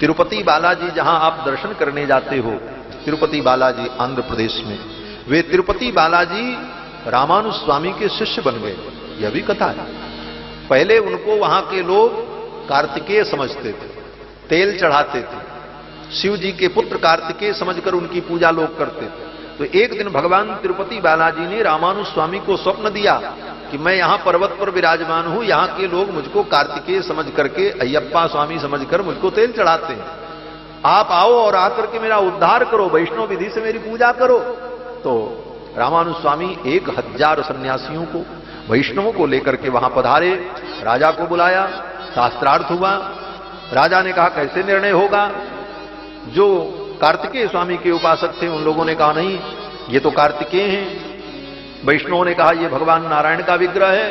तिरुपति बालाजी जहां आप दर्शन करने जाते हो, तिरुपति बालाजी आंध्र प्रदेश में, वे तिरुपति बालाजी रामानुज स्वामी के शिष्य बन गए। यह भी कथा है। पहले उनको वहां के लोग कार्तिकेय समझते थे, तेल चढ़ाते थे, शिव जी के पुत्र कार्तिकेय समझकर उनकी पूजा लोग करते थे। तो एक दिन भगवान तिरुपति बालाजी ने रामानुज स्वामी को स्वप्न दिया कि मैं यहां पर्वत पर विराजमान हूं, यहां के लोग मुझको कार्तिकेय समझ करके, अय्यप्पा स्वामी समझकर मुझको तेल चढ़ाते हैं, आप आओ और आकर के मेरा उद्धार करो, वैष्णव विधि से मेरी पूजा करो। तो रामानुज स्वामी 1000 सन्यासियों को, वैष्णवों को लेकर के वहां पधारे, राजा को बुलाया, शास्त्रार्थ हुआ। राजा ने कहा कैसे निर्णय होगा? जो कार्तिकेय स्वामी के उपासक थे उन लोगों ने कहा नहीं, ये तो कार्तिकेय हैं। वैष्णवों ने कहा ये भगवान नारायण का विग्रह है,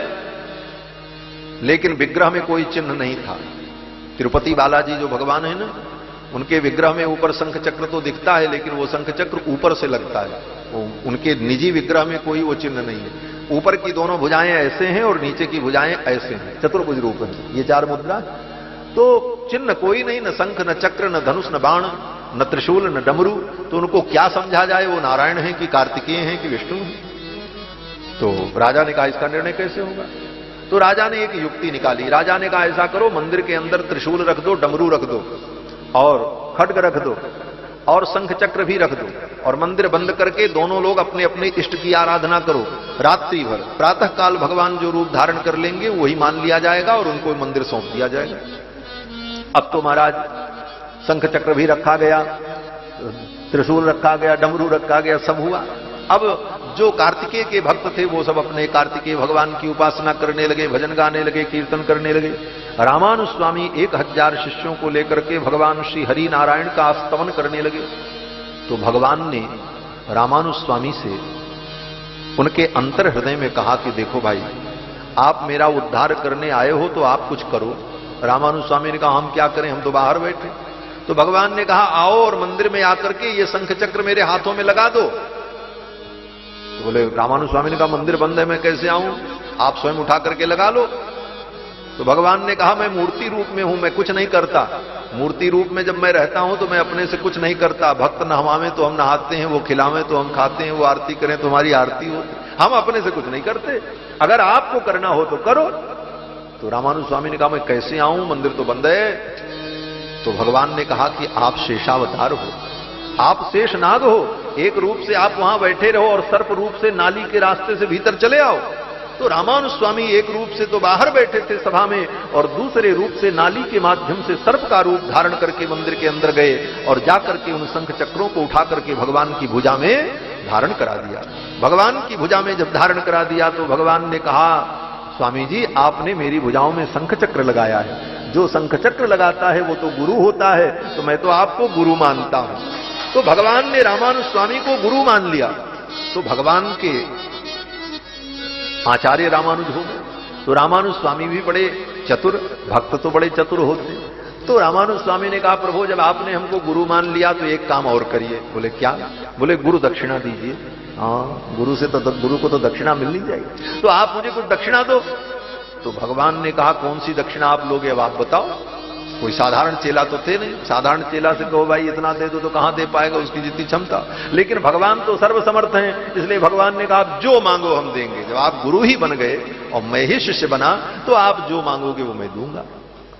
लेकिन विग्रह में कोई चिन्ह नहीं था। तिरुपति बालाजी जो भगवान है ना, उनके विग्रह में ऊपर शंख चक्र तो दिखता है, लेकिन वो शंख चक्र ऊपर से लगता है, उनके निजी विग्रह में कोई वो चिन्ह नहीं है। ऊपर की दोनों भुजाएं ऐसे हैं और नीचे की भुजाएं ऐसे हैं, चतुर्भुज रूप है, ये 4 मुद्रा। तो चिन्ह कोई नहीं, न शंख न चक्र न धनुष न बाण न त्रिशूल न डमरू। तो उनको क्या समझा जाए, वो नारायण है कि कार्तिकेय हैं कि विष्णु हैं? तो राजा ने कहा इसका निर्णय कैसे होगा? तो राजा ने एक युक्ति निकाली। राजा ने कहा ऐसा करो, मंदिर के अंदर त्रिशूल रख दो, डमरू रख दो और खड्ग रख दो और शंख चक्र भी रख दो, और मंदिर बंद करके दोनों लोग अपने अपने इष्ट की आराधना करो रात्रि भर। प्रातः काल भगवान जो रूप धारण कर लेंगे वही मान लिया जाएगा और उनको मंदिर सौंप दिया जाएगा। अब तो महाराज शंख चक्र भी रखा गया, त्रिशूल रखा गया, डमरू रखा गया, सब हुआ। अब जो कार्तिकेय के भक्त थे वो सब अपने कार्तिकेय भगवान की उपासना करने लगे, भजन गाने लगे, कीर्तन करने लगे। रामानुज स्वामी 1000 शिष्यों को लेकर के भगवान श्री हरि नारायण का स्तवन करने लगे। तो भगवान ने रामानुज स्वामी से उनके अंतर हृदय में कहा कि देखो भाई, आप मेरा उद्धार करने आए हो तो आप कुछ करो। रामानुज स्वामी ने कहा हम क्या करें, हम तो बाहर बैठे। तो भगवान ने कहा आओ और मंदिर में आकर के ये शंख चक्र मेरे हाथों में लगा दो। तो बोले, रामानुज स्वामी ने कहा मंदिर बंद है, मैं कैसे आऊं, आप स्वयं उठा करके लगा लो। तो भगवान ने कहा मैं मूर्ति रूप में हूं, मैं कुछ नहीं करता। मूर्ति रूप में जब मैं रहता हूं तो मैं अपने से कुछ नहीं करता। भक्त नहवावे तो हम नहाते हैं, वो खिलावे तो हम खाते हैं, वो आरती करें तो हमारी आरती होती, हम अपने से कुछ नहीं करते। अगर आपको करना हो तो करो। तो रामानुज स्वामी ने कहा मैं कैसे आऊं, मंदिर तो बंद है। तो भगवान ने कहा कि आप शेषावतार हो, आप शेषनाग हो, एक रूप से आप वहां बैठे रहो और सर्प रूप से नाली के रास्ते से भीतर चले आओ। तो रामानुज स्वामी एक रूप से तो बाहर बैठे थे सभा में, और दूसरे रूप से नाली के माध्यम से सर्प का रूप धारण करके मंदिर के अंदर गए और जाकर के उन शंख चक्रों को उठा करके भगवान की भुजा में धारण करा दिया। भगवान की भुजा में जब धारण करा दिया तो भगवान ने कहा स्वामी जी आपने मेरी भुजाओं में शंख चक्र लगाया है, जो शंख चक्र लगाता है वो तो गुरु होता है, तो मैं तो आपको गुरु मानता हूं। तो भगवान ने रामानुज स्वामी को गुरु मान लिया। तो भगवान के आचार्य रामानुज हो गए। तो रामानुज स्वामी भी बड़े चतुर, भक्त तो बड़े चतुर होते। तो रामानुज स्वामी ने कहा प्रभु जब आपने हमको गुरु मान लिया तो एक काम और करिए। बोले क्या? बोले गुरु दक्षिणा दीजिए। हाँ, गुरु से तो गुरु को तो दक्षिणा मिलनी चाहिए, तो आप मुझे कुछ दक्षिणा दो। तो भगवान ने कहा कौन सी दक्षिणा आप लोगे, अब आप बताओ। कोई साधारण चेला तो थे नहीं, साधारण चेला से कहो भाई इतना दे दो तो कहां दे पाएगा, उसकी जितनी क्षमता। लेकिन भगवान तो सर्वसमर्थ हैं, इसलिए भगवान ने कहा आप जो मांगो हम देंगे। जब आप गुरु ही बन गए और मैं ही शिष्य बना तो आप जो मांगोगे वो मैं दूंगा।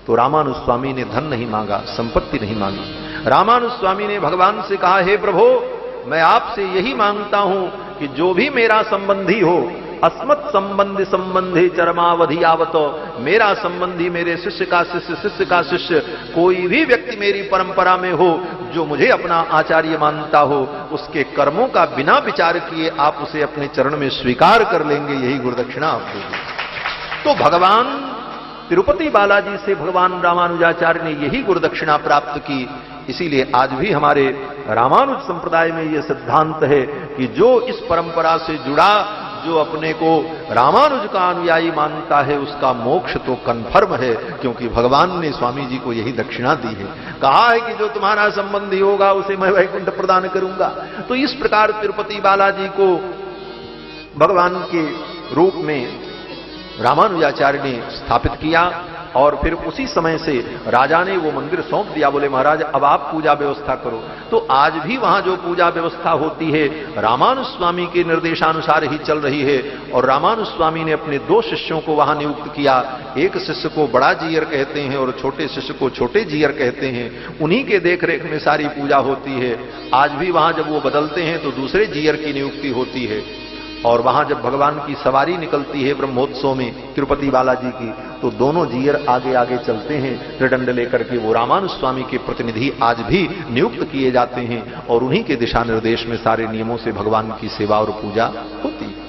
तो रामानुज स्वामी ने धन नहीं मांगा, संपत्ति नहीं मांगी। रामानुज स्वामी ने भगवान से कहा हे प्रभु मैं आपसे यही मांगता हूं कि जो भी मेरा संबंधी हो, अस्मत् संबंधी संबंधी चरमावधि आवत, मेरा संबंधी मेरे शिष्य का शिष्य, शिष्य का शिष्य, कोई भी व्यक्ति मेरी परंपरा में हो जो मुझे अपना आचार्य मानता हो, उसके कर्मों का बिना विचार किए आप उसे अपने चरण में स्वीकार कर लेंगे, यही गुरुदक्षिणा आप देंगे। तो भगवान तिरुपति बालाजी से भगवान रामानुजाचार्य ने यही गुरुदक्षिणा प्राप्त की। इसीलिए आज भी हमारे रामानुज संप्रदाय में यह सिद्धांत है कि जो इस परंपरा से जुड़ा, जो अपने को रामानुज का अनुयायी मानता है, उसका मोक्ष तो कन्फर्म है, क्योंकि भगवान ने स्वामी जी को यही दक्षिणा दी है। कहा है कि जो तुम्हारा संबंधी होगा उसे मैं वैकुंठ प्रदान करूंगा। तो इस प्रकार तिरुपति बालाजी को भगवान के रूप में रामानुजाचार्य ने स्थापित किया। और फिर उसी समय से राजा ने वो मंदिर सौंप दिया, बोले महाराज अब आप पूजा व्यवस्था करो। तो आज भी वहां जो पूजा व्यवस्था होती है रामानुज स्वामी के निर्देशानुसार ही चल रही है। और रामानुज स्वामी ने अपने 2 शिष्यों को वहां नियुक्त किया, एक शिष्य को बड़ा जीयर कहते हैं और छोटे शिष्य को छोटे जीयर कहते हैं। उन्हीं के देखरेख में सारी पूजा होती है। आज भी वहां जब वो बदलते हैं तो दूसरे जीयर की नियुक्ति होती है। और वहां जब भगवान की सवारी निकलती है ब्रह्मोत्सव में तिरुपति बालाजी की, तो दोनों जीयर आगे आगे चलते हैं त्रिदंड लेकर के। वो रामानुज स्वामी के प्रतिनिधि आज भी नियुक्त किए जाते हैं और उन्हीं के दिशा निर्देश में सारे नियमों से भगवान की सेवा और पूजा होती है।